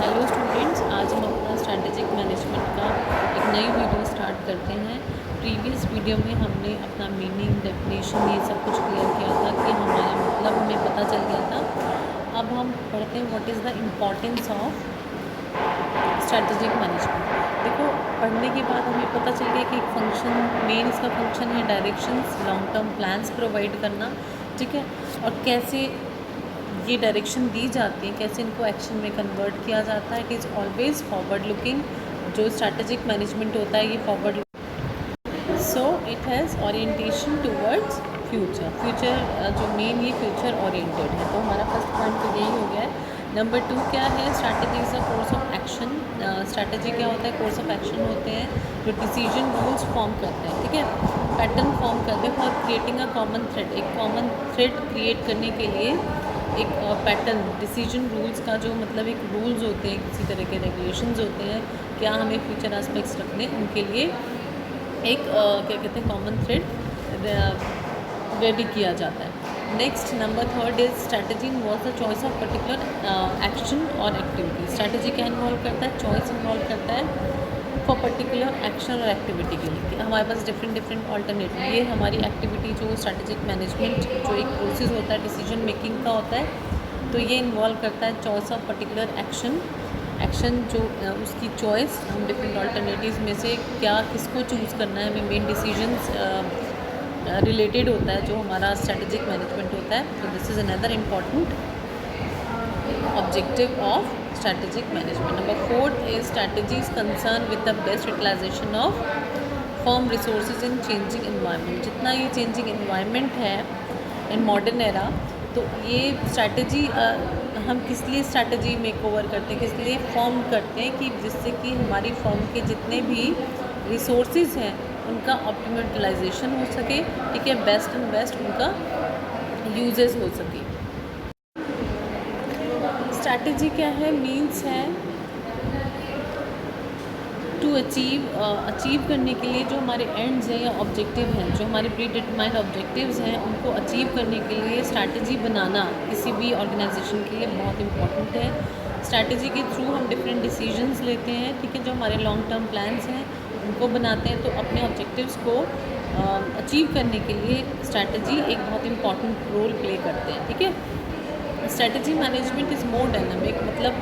Hello students, आज हम अपना स्ट्रैटेजिक मैनेजमेंट का एक नई वीडियो स्टार्ट करते हैं। प्रीवियस वीडियो में हमने अपना मीनिंग, डेफिनेशन ये सब कुछ क्लियर किया था कि हमारा मतलब हमें पता चल गया था। अब हम पढ़ते हैं what is the importance of strategic management. देखो, पढ़ने के बाद हमें पता चल गया कि एक फंक्शन, मेन इसका फंक्शन है directions, long term plans provide करना, ठीक है। और कैसे ये डायरेक्शन दी जाती है, कैसे इनको एक्शन में कन्वर्ट किया जाता है। It is always forward looking. जो स्ट्रैटेजिक मैनेजमेंट होता है ये forward, so it has orientation towards future. जो मेन ये फ्यूचर ओरिएंटेड है। तो हमारा फर्स्ट पॉइंट तो यही हो गया है। नंबर 2 क्या है? Strategy is a course of action. Strategy क्या होता है? कोर्स ऑफ एक्शन होते हैं जो डिसीजन रूल्स फॉर्म करते हैं, ठीक है, पैटर्न फॉर्म करते हैं for creating a common thread. एक कॉमन थ्रेड क्रिएट करने के लिए एक पैटर्न, डिसीजन रूल्स का जो मतलब एक रूल्स होते हैं, किसी तरह के रेगुलेशंस होते हैं, क्या हमें फ्यूचर एस्पेक्ट्स रखने, उनके लिए एक क्या कहते हैं, कॉमन थ्रेड रेडी किया जाता है। Next, number 3 is strategy involve the choice of particular action और एक्टिविटी। स्ट्रैटेजी क्या इन्वॉल्व करता है? चॉइस इन्वॉल्व करता है फॉर पर्टिकुलर एक्शन और एक्टिविटी के लिए। हमारे पास डिफरेंट ऑल्टरनेटिव, ये हमारी एक्टिविटी जो स्ट्रैटेजिक मैनेजमेंट जो एक प्रोसेस होता है डिसीजन मेकिंग का होता है, तो ये इन्वॉल्व करता है चॉइस ऑफ पर्टिकुलर एक्शन जो उसकी चॉइस, हम डिफरेंट ऑल्टरनेटिव्स में से क्या किसको चूज़ करना है, हमें मेन डिसीजंस रिलेटेड होता है जो हमारा स्ट्रैटेजिक मैनेजमेंट होता है। तो this is another important objective of strategic management. Number 4 is strategies concern with the best utilisation of firm resources in changing environment. जितना ये चेंजिंग इन्वायरमेंट है इन मॉडर्न एरा, तो ये स्ट्रैटेजी हम किस लिए स्ट्रैटेजी मेक ओवर करते हैं, किस लिए फॉर्म करते हैं, कि जिससे कि हमारी फर्म के जितने भी रिसोर्सेज हैं उनका ऑप्टिमल यूटिलाइजेशन हो सके, ठीक है, बेस्ट एंड बेस्ट उनका यूजेस हो सके। स्ट्रैटेजी क्या है? मीन्स है टू अचीव करने के लिए जो हमारे एंड्स हैं या ऑब्जेक्टिव हैं, जो हमारे प्री डिटरमाइंड ऑब्जेक्टिव्स हैं, उनको अचीव करने के लिए स्ट्रैटेजी बनाना किसी भी ऑर्गेनाइजेशन के लिए बहुत इंपॉर्टेंट है। स्ट्रैटेजी के थ्रू हम डिफरेंट डिसीजंस लेते हैं, ठीक है, जो हमारे लॉन्ग टर्म प्लान्स हैं उनको बनाते हैं। तो अपने ऑब्जेक्टिव्स को अचीव करने के लिए स्ट्रैटेजी एक बहुत इंपॉर्टेंट रोल प्ले करते हैं, ठीक है। Strategy management is more dynamic, मतलब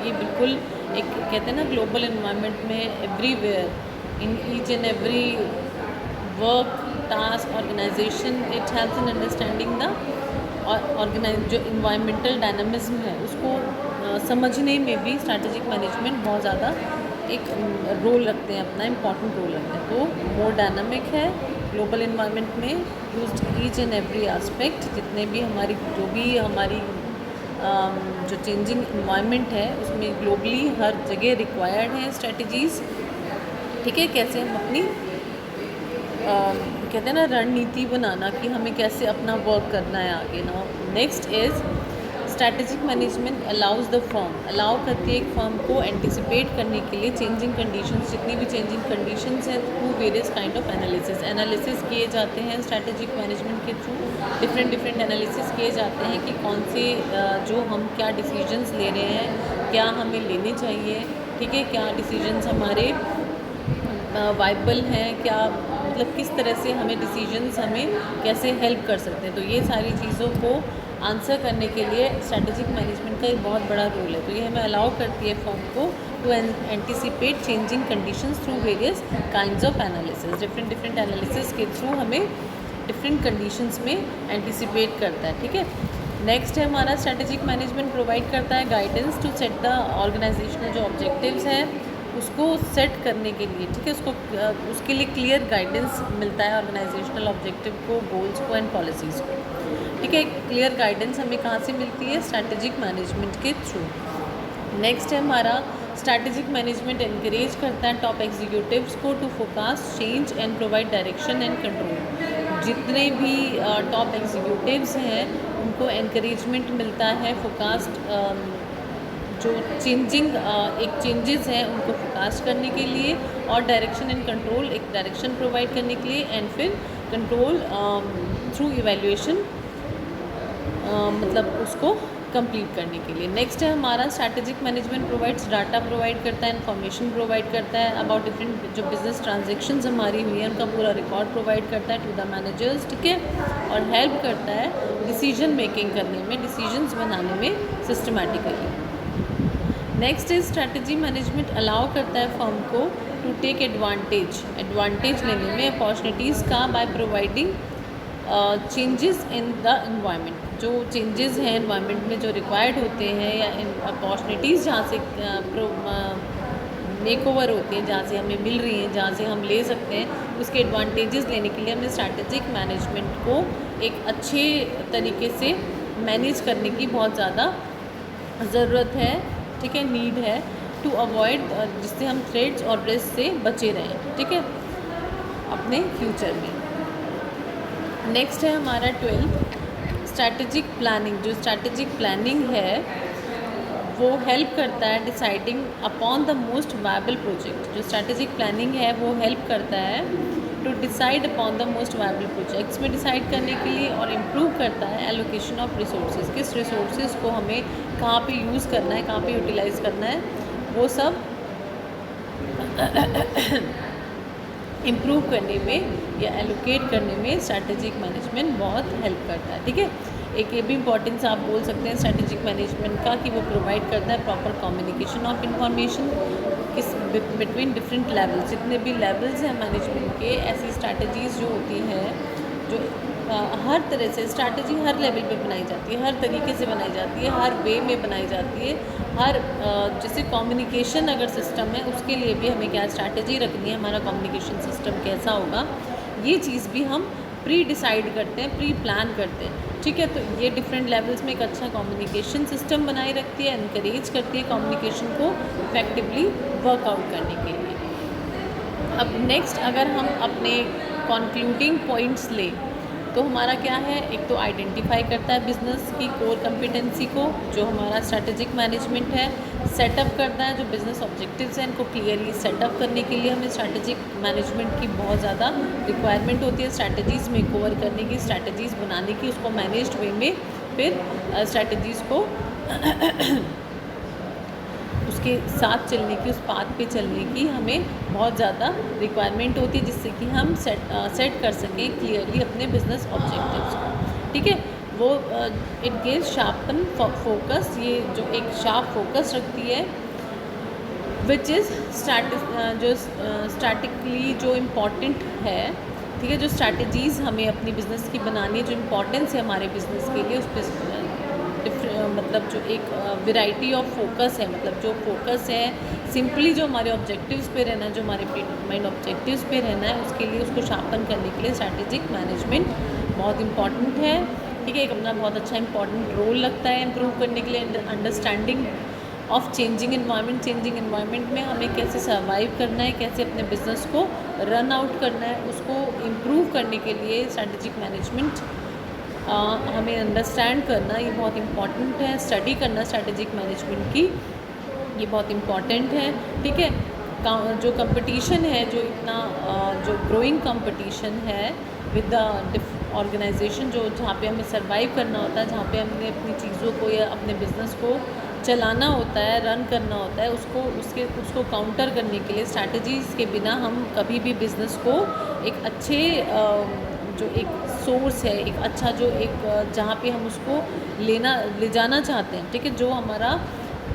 ये बिल्कुल एक कहते हैं ना, ग्लोबल इन्वायरमेंट में everywhere in each and every work, task, organisation, it helps in understanding the organise जो इन्वायरमेंटल डायनामिज्म है उसको समझने में भी स्ट्रैटेजिक मैनेजमेंट बहुत ज़्यादा एक रोल रखते हैं, अपना इम्पॉर्टेंट रोल रखते हैं। तो मोर डायनामिक है, ग्लोबल इन्वायरमेंट में used each and every aspect, जितने भी हमारी जो भी हमारी जो चेंजिंग इन्वायरमेंट है उसमें ग्लोबली हर जगह रिक्वायर्ड है स्ट्रेटजीज़, ठीक है। कैसे हम अपनी कहते हैं ना रणनीति बनाना, कि हमें कैसे अपना वर्क करना है आगे ना। Next is strategic management allows the firm, allow करती है एक फर्म को एंटिसिपेट करने के लिए चेंजिंग कंडीशंस, जितनी भी चेंजिंग कंडीशंस हैं, through various kind of analysis किए जाते हैं स्ट्रैटेजिक मैनेजमेंट के थ्रू। डिफरेंट एनालिसिस किए जाते हैं कि कौन से जो हम क्या डिसीजंस ले रहे हैं, क्या हमें लेने चाहिए, ठीक है, क्या डिसीजंस हमारे वाइबल हैं, क्या मतलब किस तरह से हमें डिसीजंस हमें कैसे हेल्प कर सकते हैं। तो ये सारी चीज़ों को आंसर करने के लिए स्ट्रैटेजिक मैनेजमेंट का एक बहुत बड़ा रोल है। तो ये हमें अलाउ करती है फर्म को to anticipate changing conditions through various kinds of analysis. Different analysis के थ्रू हमें डिफरेंट कंडीशंस में एंटिसिपेट करता है, ठीक है। नेक्स्ट है हमारा स्ट्रैटेजिक मैनेजमेंट प्रोवाइड करता है guidance to set the organisational जो ऑब्जेक्टिव्स हैं उसको सेट करने के लिए, ठीक है, उसके लिए क्लियर गाइडेंस मिलता है ऑर्गेनाइजेशनल ऑब्जेक्टिव को, गोल्स को एंड पॉलिसीज़ को, ठीक है। क्लियर गाइडेंस हमें कहाँ से मिलती है? स्ट्रैटेजिक मैनेजमेंट के थ्रू। नेक्स्ट है हमारा स्ट्रैटेजिक मैनेजमेंट एनकरेज करता है टॉप एग्जीक्यूटिव्स को to focus change and provide direction and control. जितने भी टॉप एग्जीक्यूटिव्स हैं उनको एनकरेजमेंट मिलता है फोकास्ट जो चेंजिंग एक चेंजेस हैं उनको फोकास्ट करने के लिए, और डायरेक्शन एंड कंट्रोल, एक डायरेक्शन प्रोवाइड करने के लिए, एंड फिर कंट्रोल थ्रू इवैल्यूएशन, मतलब उसको कंप्लीट करने के लिए। नेक्स्ट है हमारा strategic management provides data provide करता है, इन्फॉर्मेशन प्रोवाइड करता है अबाउट डिफरेंट जो बिजनेस ट्रांजेक्शन्स हमारी हुई है उनका पूरा रिकॉर्ड प्रोवाइड करता है टू द मैनेजर्स, ठीक है, और हेल्प करता है डिसीजन मेकिंग करने में, डिसीजंस बनाने में systematically. Next is strategy management allow करता है फर्म को टू टेक एडवांटेज लेने में अपॉर्चुनिटीज़ का by providing changes in the environment. जो चेंजेस हैं एनवायरनमेंट में जो रिक्वायर्ड होते हैं या अपॉर्चुनिटीज़ जहाँ से मेक ओवर होती हैं, जहाँ से हमें मिल रही हैं, जहाँ से हम ले सकते हैं, उसके एडवांटेजेस लेने के लिए हमें स्ट्रैटेजिक मैनेजमेंट को एक अच्छे तरीके से मैनेज करने की बहुत ज़्यादा ज़रूरत है, ठीक है, नीड है टू अवॉइड, जिससे हम थ्रेट्स और रिस्क से बचे रहें, ठीक है, अपने फ्यूचर में। नेक्स्ट है हमारा 12th स्ट्रैटेजिक प्लानिंग। जो स्ट्रैटेजिक प्लानिंग है वो हेल्प करता है deciding upon the most viable project. जो स्ट्रैटेजिक प्लानिंग है वो हेल्प करता है to decide upon the most viable projects में डिसाइड करने के लिए, और इम्प्रूव करता है एलोकेशन ऑफ रिसोर्सेज, किस रिसोर्सेज को हमें कहाँ पे यूज़ करना है, कहाँ पे यूटिलाइज करना है, वो सब इम्प्रूव करने में या एलोकेट करने में स्ट्रैटेजिक मैनेजमेंट बहुत हेल्प करता है, ठीक है। एक ये भी इम्पॉर्टेंस आप बोल सकते हैं स्ट्रैटेजिक मैनेजमेंट का कि वो प्रोवाइड करता है प्रॉपर कम्युनिकेशन ऑफ इंफॉर्मेशन किस बिटवीन डिफरेंट लेवल्स। जितने भी लेवल्स हैं मैनेजमेंट के, ऐसी स्ट्रैटेजीज़ जो होती हैं, जो हर तरह से स्ट्रैटेजी हर लेवल पे बनाई जाती है, हर तरीके से बनाई जाती है, हर वे में बनाई जाती है, हर जैसे कम्युनिकेशन अगर सिस्टम है उसके लिए भी हमें क्या स्ट्रैटेजी रखनी है, हमारा कम्युनिकेशन सिस्टम कैसा होगा, ये चीज़ भी हम प्री डिसाइड करते हैं, प्री प्लान करते हैं, ठीक है। तो ये डिफरेंट लेवल्स में एक अच्छा कम्युनिकेशन सिस्टम बनाए रखती है, इनकरेज करती है कम्युनिकेशन को इफेक्टिवली वर्कआउट करने के लिए। अब नेक्स्ट अगर हम अपने कंक्लूडिंग पॉइंट्स ले तो हमारा क्या है, एक तो आइडेंटिफाई करता है बिज़नेस की कोर कॉम्पिटेंसी को, जो हमारा स्ट्रैटेजिक मैनेजमेंट है, सेटअप करता है जो बिज़नेस ऑब्जेक्टिव्स हैं इनको क्लियरली सेटअप करने के लिए हमें स्ट्रैटेजिक मैनेजमेंट की बहुत ज़्यादा रिक्वायरमेंट होती है, स्ट्रैटेजीज़ में कवर करने की, स्ट्रैटेजीज़ बनाने की, उसको मैनेज्ड वे में फिर स्ट्रैटेजीज़ को उसके साथ चलने की, उस पाथ पे चलने की हमें बहुत ज़्यादा रिक्वायरमेंट होती है, जिससे कि हम सेट कर सकें क्लियरली अपने बिजनेस ऑब्जेक्टिव्स को, ठीक है। वो इट गिव्स शार्पन फोकस, ये जो एक शार्प फोकस रखती है, विच इज़ जो स्टैटिकली जो इम्पॉर्टेंट है, ठीक है। जो स्ट्रैटेजीज़ हमें अपनी बिज़नेस की बनानी है, जो इम्पोर्टेंस है हमारे बिज़नेस के लिए, उस पर मतलब जो एक वैरायटी ऑफ फोकस है, मतलब जो फोकस है सिंपली जो हमारे ऑब्जेक्टिव्स पे रहना है, जो हमारे प्रीडिटरमाइंड ऑब्जेक्टिव्स पे रहना है, उसके लिए उसको शार्पन करने के लिए स्ट्रैटेजिक मैनेजमेंट बहुत इंपॉर्टेंट है, ठीक है। एक अपना बहुत अच्छा इंपॉर्टेंट रोल लगता है इम्प्रूव करने के लिए। अंडरस्टैंडिंग ऑफ चेंजिंग इन्वायरमेंट में हमें कैसे सर्वाइव करना है, कैसे अपने बिजनेस को रन आउट करना है, उसको इम्प्रूव करने के लिए स्ट्रैटेजिक मैनेजमेंट हमें अंडरस्टैंड करना ये बहुत इम्पॉर्टेंट है। स्टडी करना स्ट्रैटेजिक मैनेजमेंट की ये बहुत इम्पॉर्टेंट है, ठीक है। जो कंपटीशन है, जो इतना जो ग्रोइंग कंपटीशन है विद द ऑर्गेनाइजेशन, जो जहाँ पे हमें सर्वाइव करना होता है, जहाँ पे हमने अपनी चीज़ों को या अपने बिज़नेस को चलाना होता है, रन करना होता है, उसको काउंटर करने के लिए स्ट्रैटेजीज़ के बिना हम कभी भी बिज़नेस को एक अच्छे जो एक सोर्स है, एक अच्छा जो एक जहाँ पे हम उसको ले जाना चाहते हैं, ठीक है। जो हमारा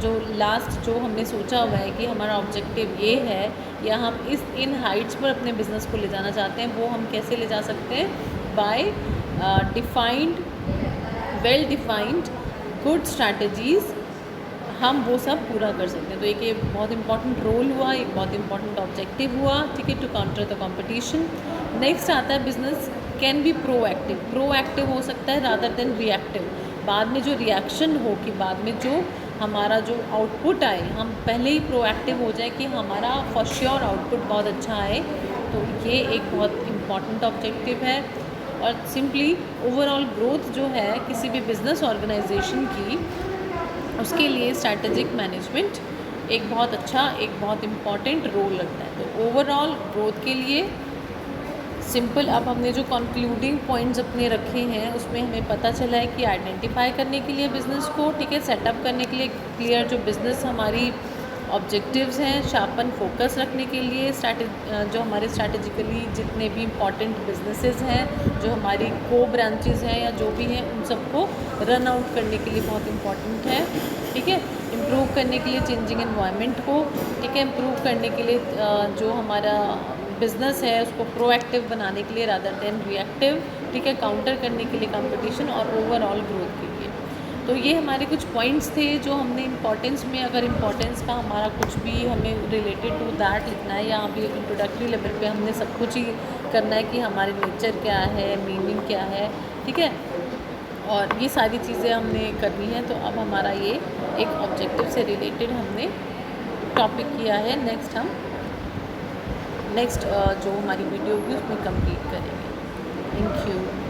जो लास्ट जो हमने सोचा हुआ है कि हमारा ऑब्जेक्टिव ये है, या हम इन हाइट्स पर अपने बिज़नेस को ले जाना चाहते हैं, वो हम कैसे ले जा सकते हैं, by defined well defined good strategies हम वो सब पूरा कर सकते हैं। तो एक ये बहुत इंपॉर्टेंट रोल हुआ, एक बहुत इंपॉर्टेंट ऑब्जेक्टिव हुआ, ठीक है, to counter the competition. Next आता है बिजनेस कैन बी प्रोएक्टिव हो सकता है रादर देन रिएक्टिव। बाद में जो रिएक्शन हो कि बाद में जो हमारा जो आउटपुट आए, हम पहले ही प्रोएक्टिव हो जाए कि हमारा फॉर श्योर आउटपुट बहुत अच्छा आए। तो ये एक बहुत इम्पॉर्टेंट ऑब्जेक्टिव है। और सिंपली ओवरऑल ग्रोथ जो है किसी भी बिज़नेस ऑर्गेनाइजेशन की, उसके लिए स्ट्रैटेजिक मैनेजमेंट एक बहुत अच्छा, एक बहुत इम्पॉर्टेंट रोल लगता है। तो ओवरऑल ग्रोथ के लिए सिंपल। अब हमने जो कंक्लूडिंग पॉइंट्स अपने रखे हैं उसमें हमें पता चला है कि आइडेंटिफाई करने के लिए बिज़नेस को, ठीक है, सेटअप करने के लिए क्लियर जो बिज़नेस हमारी ऑब्जेक्टिव्स हैं, शार्पन फोकस रखने के लिए जो हमारे स्ट्रैटेजिकली जितने भी इम्पॉर्टेंट बिजनेसेस हैं, जो हमारी को ब्रांचेस हैं या जो भी हैं, उन सबको रन आउट करने के लिए बहुत इम्पॉर्टेंट है, ठीक है। इम्प्रूव करने के लिए चेंजिंग एनवायरनमेंट को, ठीक है, इम्प्रूव करने के लिए जो हमारा बिज़नेस है उसको प्रोएक्टिव बनाने के लिए रादर देन रिएक्टिव, ठीक है, काउंटर करने के लिए कंपटीशन और ओवरऑल ग्रोथ के लिए। तो ये हमारे कुछ पॉइंट्स थे जो हमने इम्पोर्टेंस में, अगर इम्पोर्टेंस का हमारा कुछ भी हमें रिलेटेड टू दैट लिखना है, या अभी इंट्रोडक्टरी लेवल पे हमने सब कुछ ही करना है कि हमारे नेचर क्या है, मीनिंग क्या है, ठीक है, और ये सारी चीज़ें हमने करनी है। तो अब हमारा ये एक ऑब्जेक्टिव से रिलेटेड हमने टॉपिक किया है। नेक्स्ट जो हमारी वीडियो होगी उसमें कंप्लीट करेंगे। Thank you.